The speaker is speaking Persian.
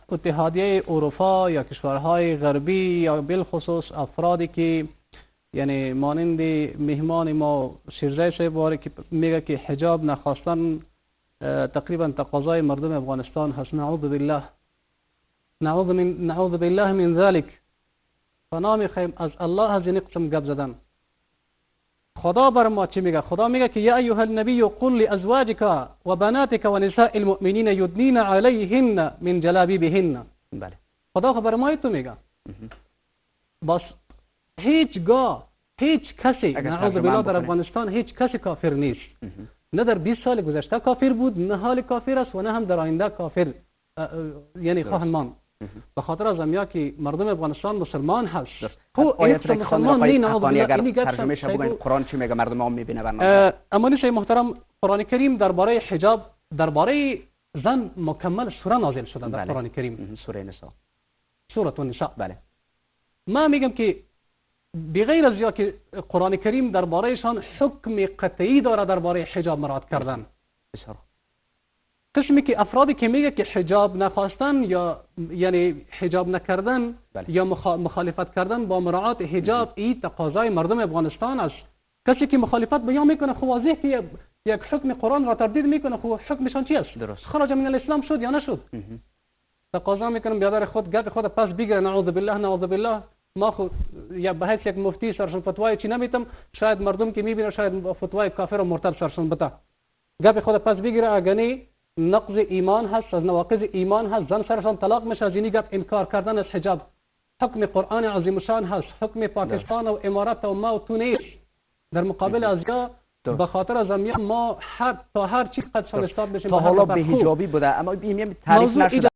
اتحادیه اروپا یا کشورهای غربی یا بالخصوص افرادی که یعنی مانند مهمان ما شیرزه شیباری که میگه که حجاب نخواستن تقریبا تقاضای مردم افغانستان هست. نعوذ بالله من ذلك. فنا میخوایم از الله از این قسم گپ زدن. خدا بر ما چی میگه؟ خدا میگه که یا ایها النبی قل لازواجک و بناتک و نساء المؤمنین یدنین علیهن من جلابیبهن. بله. خدا خبر ما تو میگه. بس هیچگاه هیچ کسی نعوذ بالله در افغانستان هیچ کسی کافر نیست. نه در 20 سال گذشته کافر بود، نه حال کافر است و نه هم در آینده کافر یعنی خواهند ماند. به خاطر از امیا که مردم افغانستان مسلمان هست. آیت را مسلمان نی افغانی اگر ترجمه شه بگین قرآن چی میگه مردم عام میبینه برنامه. امانی شای محترم، قرآن کریم درباره حجاب درباره زن مکمل سوره نازل شده در قرآن کریم. سوره نساء. سوره النساء. بله. ما میگم که بغیر از یا که قرآن کریم دربارهشان حکم قطعی داره درباره حجاب مراد کردن. بسیار. قسمی که افرادی که میگه که حجاب نخواستن یا یعنی حجاب نکردن یا مخالفت کردن با مراعات حجاب این تقاضای مردم افغانستان است. کسی که مخالفت بیان میکنه خو واضح که یک حکم قرآن را تردید میکنه، خو حکمشان چی است؟ درست. خرج من الاسلام شد یا نشد؟ تقاضا میکنم بیادر خود گپ خود پس بگیره. نعوذ بالله. ما خود یا به حیث یک مفتی سرشون فتوای چی نمیتم، شاید مردم که میبینه شاید فتوای کافر و مرتد سرشون بتا. گپ خود پس بگیره. اگنی نقض ایمان هست، از نواقض ایمان هست، زن سرشان طلاق میشه. از اینی گپ انکار کردن از حجاب. حکم قرآن عظیم شان هست، حکم پاکستان و امارات و ما و تونس در مقابل از یا به خاطر از ما تا هر چی قد سال استاد بشیم. تا حالا به حجابی بوده اما این تعریف نشده.